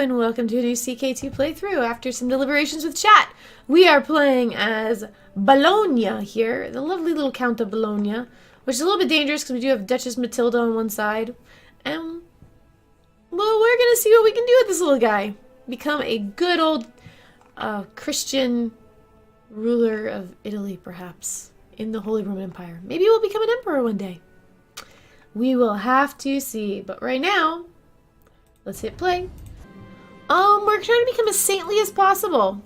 and welcome to a new CK2 playthrough. After some deliberations with chat, we are playing as Bologna here, the lovely little Count of Bologna, which is a little bit dangerous because we do have Duchess Matilda on one side. And, well, we're going to see what we can do with this little guy. Become a good old Christian ruler of Italy, perhaps, in the Holy Roman Empire. Maybe we'll become an emperor one day. We will have to see, but right now, let's hit play. We're trying to become as saintly as possible.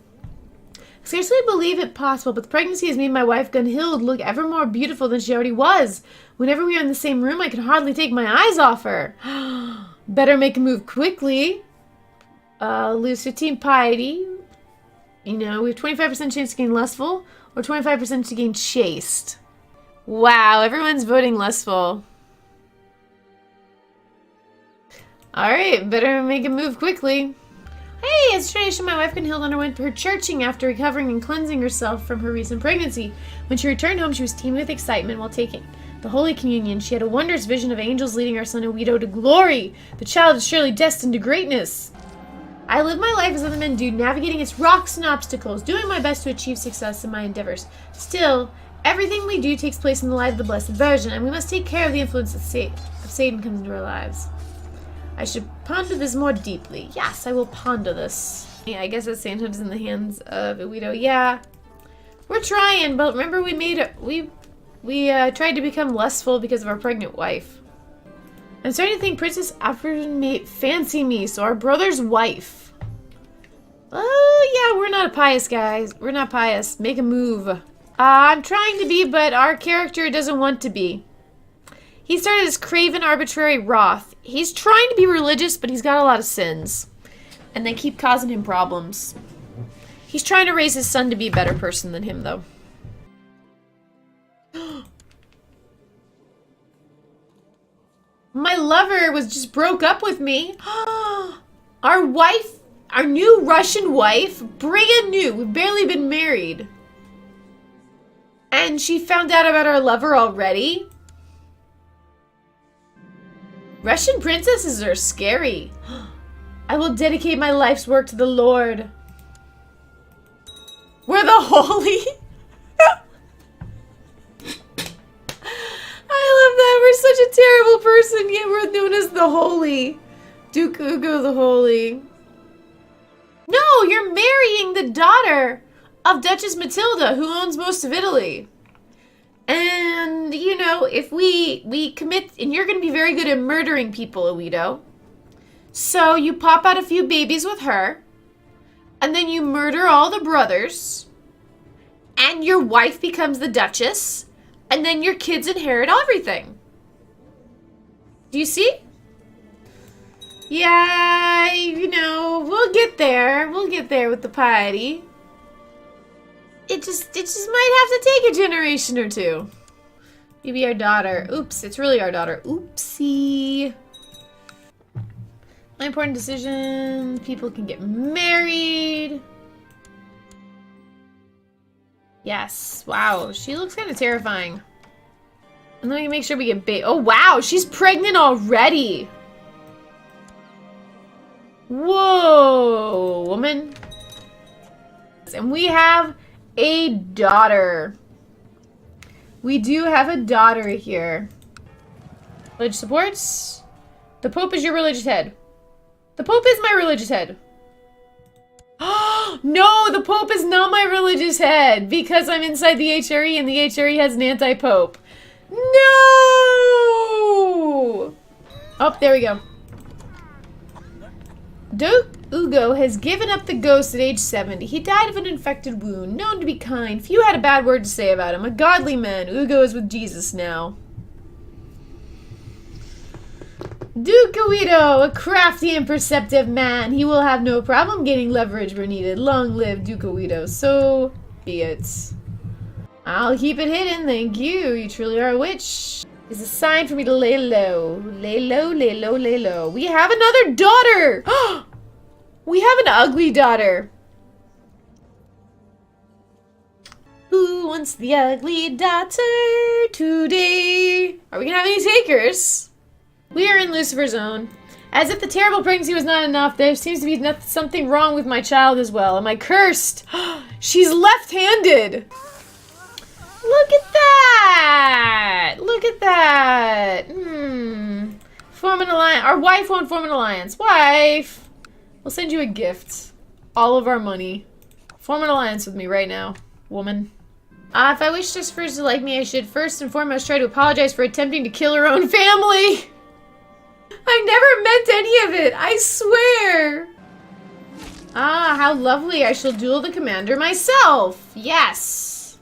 I scarcely believe it possible, but the pregnancy has made my wife Gunhild look ever more beautiful than she already was. Whenever we are in the same room, I can hardly take my eyes off her. Better make a move quickly. Lose 15 piety. You know, we have 25% chance to gain lustful, or 25% to gain chaste. Wow, everyone's voting lustful. Alright, better make a move quickly. Hey, it's tradition my wife Gunhild underwent her churching after recovering and cleansing herself from her recent pregnancy. When she returned home, she was teeming with excitement while taking the Holy Communion. She had a wondrous vision of angels leading our son Guido to glory. The child is surely destined to greatness. I live my life as other men do, navigating its rocks and obstacles, doing my best to achieve success in my endeavors. Still, everything we do takes place in the light of the Blessed Virgin, and we must take care of the influence of Satan comes into our lives. I should ponder this more deeply. Yes, I will ponder this. Yeah, I guess that sainthood is in the hands of Guido. Yeah, we're trying, but remember we tried to become lustful because of our pregnant wife. I'm starting to think Princess Afrin may fancy me, so our brother's wife. Oh, yeah, we're not pious, guys. We're not pious. Make a move. I'm trying to be, but our character doesn't want to be. He started as craven, arbitrary wrath. He's trying to be religious, but he's got a lot of sins. And they keep causing him problems. He's trying to raise his son to be a better person than him, though. My lover was just broke up with me. Our wife, our new Russian wife, brand new. We've barely been married. And she found out about our lover already. Russian princesses are scary. I will dedicate my life's work to the Lord. We're the holy. I love that. We're such a terrible person, yet we're known as the holy. Duke Ugo the Holy. No, you're marrying the daughter of Duchess Matilda, who owns most of Italy. And, you know, if we commit, and you're going to be very good at murdering people, Guido. So you pop out a few babies with her, and then you murder all the brothers, and your wife becomes the Duchess, and then your kids inherit everything. Do you see? Yeah, you know, we'll get there. We'll get there with the piety. It just might have to take a generation or two. Maybe our daughter. Oops, it's really our daughter. Oopsie. My important decision. People can get married. Yes. Wow, she looks kind of terrifying. And let me make sure we get oh, wow, she's pregnant already. Whoa, woman. And we have a daughter. We do have a daughter here. Religious supports. The Pope is your religious head. The Pope is my religious head. No, the Pope is not my religious head because I'm inside the HRE and the HRE has an anti-Pope. No! Oh, there we go. Duke Ugo has given up the ghost at age 70. He died of an infected wound, known to be kind. Few had a bad word to say about him. A godly man. Ugo is with Jesus now. Duke Guido, a crafty and perceptive man. He will have no problem gaining leverage where needed. Long live Duke Guido. So be it. I'll keep it hidden, thank you. You truly are a witch. It's a sign for me to lay low. Lay low, lay low, lay low. We have another daughter! We have an ugly daughter. Who wants the ugly daughter today? Are we gonna have any takers? We are in Lucifer's Zone. As if the terrible pregnancy was not enough, there seems to be something wrong with my child as well. Am I cursed? She's left-handed! Look at that! Look at that! Form an alliance. Our wife won't form an alliance. Wife! We'll send you a gift. All of our money. Form an alliance with me right now, woman. If I wish this first to like me, I should first and foremost try to apologize for attempting to kill her own family. I never meant any of it, I swear. How lovely. I shall duel the commander myself. Yes.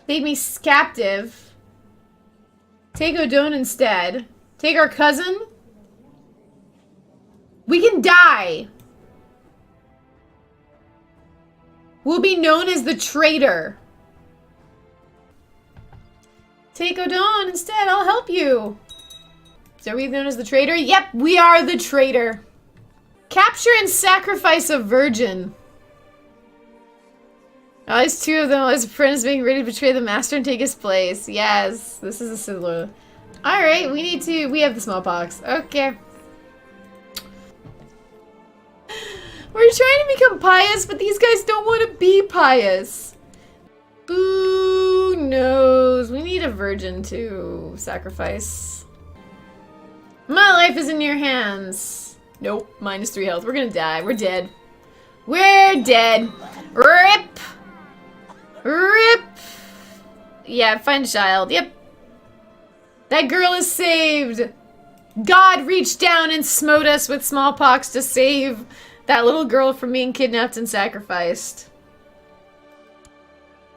Take me captive. Take Odone instead. Take our cousin. We can die. We'll be known as the traitor. Take Odone instead, I'll help you. So are we known as the traitor? Yep, we are the traitor. Capture and sacrifice a virgin. At least two of them, as apprentice being ready to betray the master and take his place. Yes, this is a similar. Alright, we have the smallpox. Okay. We're trying to become pious, but these guys don't want to be pious. Who knows? We need a virgin to sacrifice. My life is in your hands. Nope, -3 health. We're gonna die. We're dead. We're dead. RIP! RIP! Yeah, find a child. Yep. That girl is saved. God reached down and smote us with smallpox to save that little girl from being kidnapped and sacrificed.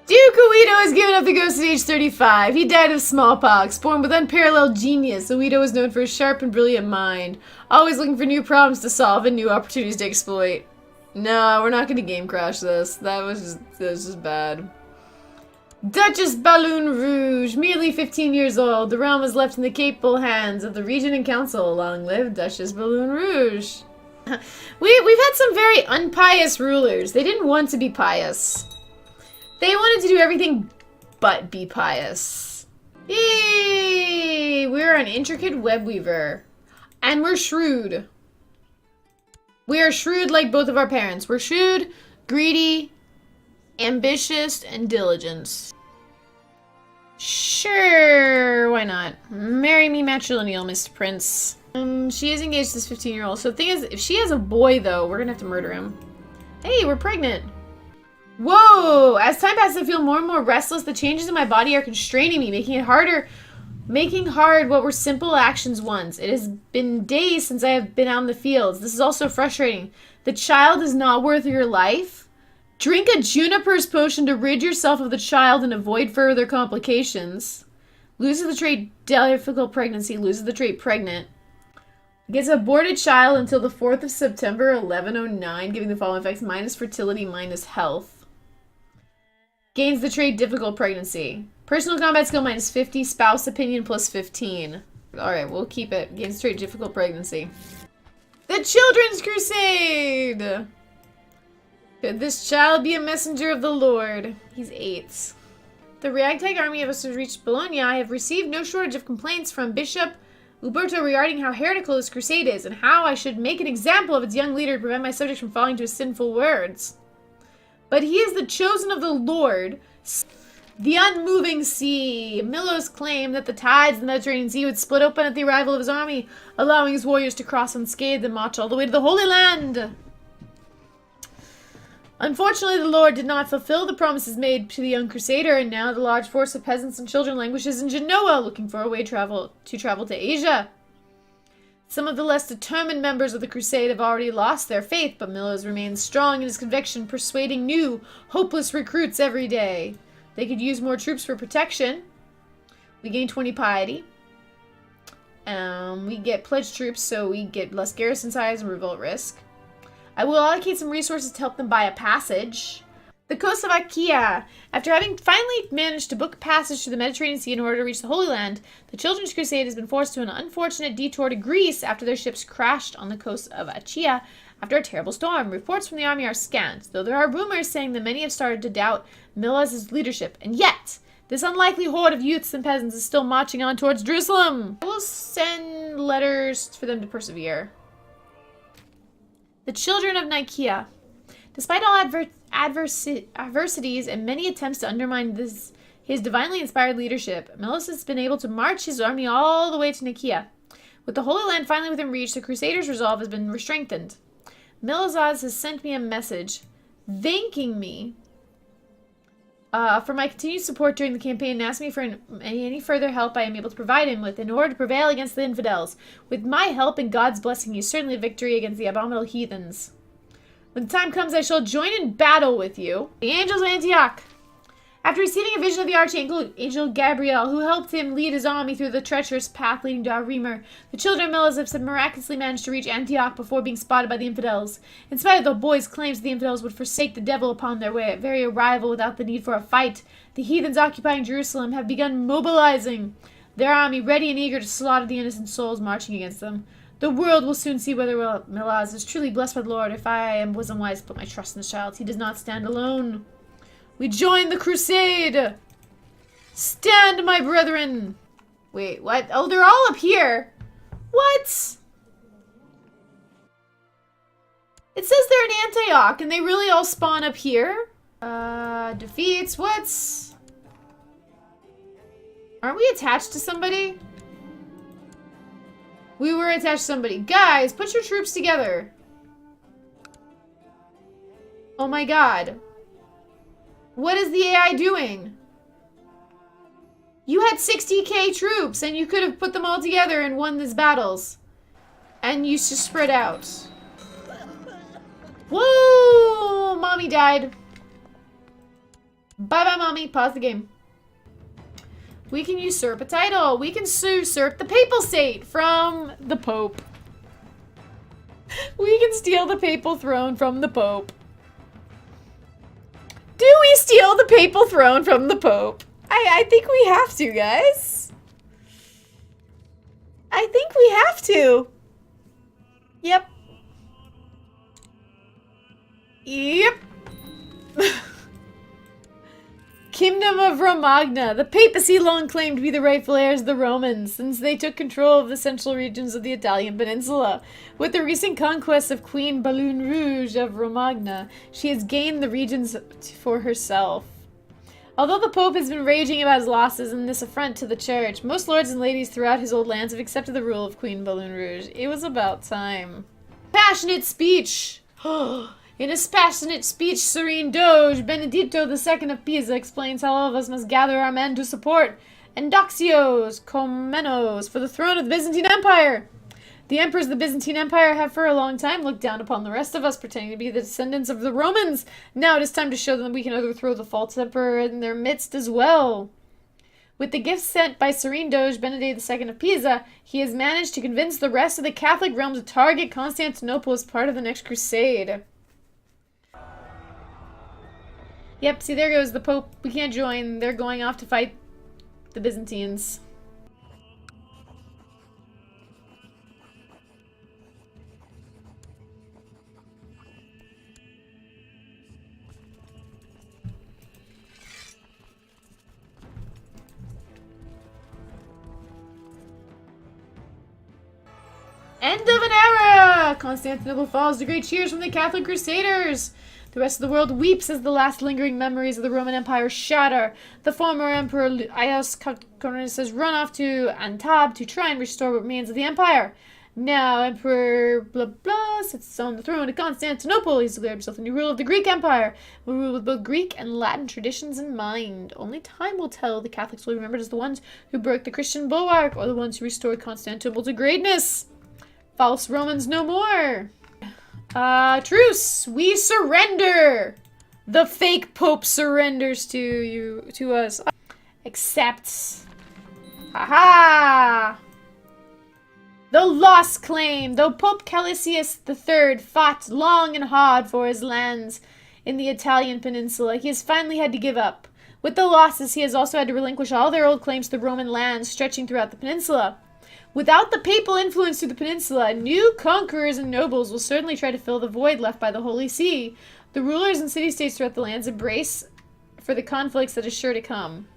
Duke Uedo has given up the ghost at age 35. He died of smallpox. Born with unparalleled genius, Uedo was known for his sharp and brilliant mind. Always looking for new problems to solve and new opportunities to exploit. No, we're not going to game crash this. That was just bad. Duchess Balloon Rouge, merely 15 years old. The realm was left in the capable hands of the Regent and Council. Long live Duchess Balloon Rouge. We've had some very unpious rulers. They didn't want to be pious. They wanted to do everything but be pious. Yay! We're an intricate web weaver. And we're shrewd. We are shrewd like both of our parents. We're shrewd, greedy, ambitious, and diligent. Sure, why not? Marry me matrilineal, Mr. Prince. She is engaged to this 15-year-old. So the thing is, if she has a boy, though, we're gonna have to murder him. Hey, we're pregnant. Whoa! As time passes, I feel more and more restless. The changes in my body are constraining me, making hard what were simple actions once. It has been days since I have been out in the fields. This is also frustrating. The child is not worth your life? Drink a Juniper's potion to rid yourself of the child and avoid further complications. Loses the trait difficult pregnancy. Loses the trait pregnant. Gets aborted child until the 4th of September, 1109, giving the following effects: minus fertility, minus health. Gains the trait difficult pregnancy. Personal combat skill minus 50, spouse opinion plus 15. Alright, we'll keep it. Gains the trait difficult pregnancy. The Children's Crusade! Could this child be a messenger of the Lord? He's 8. The ragtag army of us has reached Bologna. I have received no shortage of complaints from Bishop Uberto regarding how heretical this crusade is and how I should make an example of its young leader to prevent my subjects from falling to his sinful words. But he is the chosen of the Lord, the unmoving sea. Milos claimed that the tides of the Mediterranean Sea would split open at the arrival of his army, allowing his warriors to cross unscathed and march all the way to the Holy Land. Unfortunately, the Lord did not fulfill the promises made to the young Crusader, and now the large force of peasants and children languishes in Genoa, looking for a way to travel to Asia. Some of the less determined members of the Crusade have already lost their faith, but Milos remains strong in his conviction, persuading new, hopeless recruits every day. They could use more troops for protection. We gain 20 piety. We get pledged troops, so we get less garrison size and revolt risk. I will allocate some resources to help them buy a passage. The coast of Achaia. After having finally managed to book a passage to the Mediterranean Sea in order to reach the Holy Land, the Children's Crusade has been forced to an unfortunate detour to Greece after their ships crashed on the coast of Achaia after a terrible storm. Reports from the army are scant, though there are rumors saying that many have started to doubt Milos' leadership, and yet this unlikely horde of youths and peasants is still marching on towards Jerusalem. I will send send letters for them to persevere. The children of Nicaea. Despite all adversities and many attempts to undermine his divinely inspired leadership, Melas has been able to march his army all the way to Nicaea. With the Holy Land finally within reach, the Crusaders' resolve has been strengthened. Melazaz has sent me a message thanking me for my continued support during the campaign and asked me for any further help I am able to provide him with in order to prevail against the infidels. With my help and God's blessing, he is certainly a victory against the abominable heathens. When the time comes, I shall join in battle with you. The angels of Antioch. After receiving a vision of the archangel Angel Gabriel, who helped him lead his army through the treacherous path leading to Arimer, the children of Melazib had miraculously managed to reach Antioch before being spotted by the infidels. In spite of the boys' claims the infidels would forsake the devil upon their very arrival without the need for a fight, the heathens occupying Jerusalem have begun mobilizing their army, ready and eager to slaughter the innocent souls marching against them. The world will soon see whether Melaz is truly blessed by the Lord. If I wasn't wise to put my trust in this child, he does not stand alone. We join the crusade! Stand, my brethren! Wait, what? Oh, they're all up here! What? It says they're in Antioch, and they really all spawn up here? Defeats, what's... Aren't we attached to somebody? We were attached to somebody. Guys, put your troops together. Oh my god. What is the AI doing? You had 60k troops and you could have put them all together and won these battles. And you just spread out. Whoa! Mommy died. Bye-bye, Mommy. Pause the game. We can usurp a title. We can usurp the papal state from the Pope. We can steal the papal throne from the Pope. Do we steal the papal throne from the Pope? I think we have to, guys. I think we have to. Yep. Yep. Kingdom of Romagna. The papacy long claimed to be the rightful heirs of the Romans, since they took control of the central regions of the Italian peninsula. With the recent conquest of Queen Balloon Rouge of Romagna, she has gained the regions for herself. Although the Pope has been raging about his losses and this affront to the church, most lords and ladies throughout his old lands have accepted the rule of Queen Balloon Rouge. It was about time. Passionate speech! In his passionate speech, Serene Doge Benedetto II of Pisa explains how all of us must gather our men to support Endoxios Komnenos for the throne of the Byzantine Empire. The emperors of the Byzantine Empire have for a long time looked down upon the rest of us, pretending to be the descendants of the Romans. Now it is time to show them that we can overthrow the false emperor in their midst as well. With the gifts sent by Serene Doge Benedetto II of Pisa, he has managed to convince the rest of the Catholic realm to target Constantinople as part of the next crusade. Yep, see, there goes the Pope. We can't join. They're going off to fight the Byzantines. End of an era! Constantinople falls to great cheers from the Catholic Crusaders. The rest of the world weeps as the last lingering memories of the Roman Empire shatter. The former Emperor Ios Cornelius has run off to Antab to try and restore what remains of the empire. Now Emperor blah blah sits on the throne of Constantinople. He's declared himself the new ruler of the Greek Empire. Will rule with both Greek and Latin traditions in mind. Only time will tell. The Catholics will be remembered as the ones who broke the Christian bulwark or the ones who restored Constantinople to greatness. False Romans no more. Truce! We surrender! The fake Pope surrenders to us. Accepts. Ha-ha! The lost claim. Though Pope Calisius III fought long and hard for his lands in the Italian peninsula, he has finally had to give up. With the losses, he has also had to relinquish all their old claims to the Roman lands stretching throughout the peninsula. Without the papal influence through the peninsula, new conquerors and nobles will certainly try to fill the void left by the Holy See. The rulers and city-states throughout the lands embrace for the conflicts that is sure to come.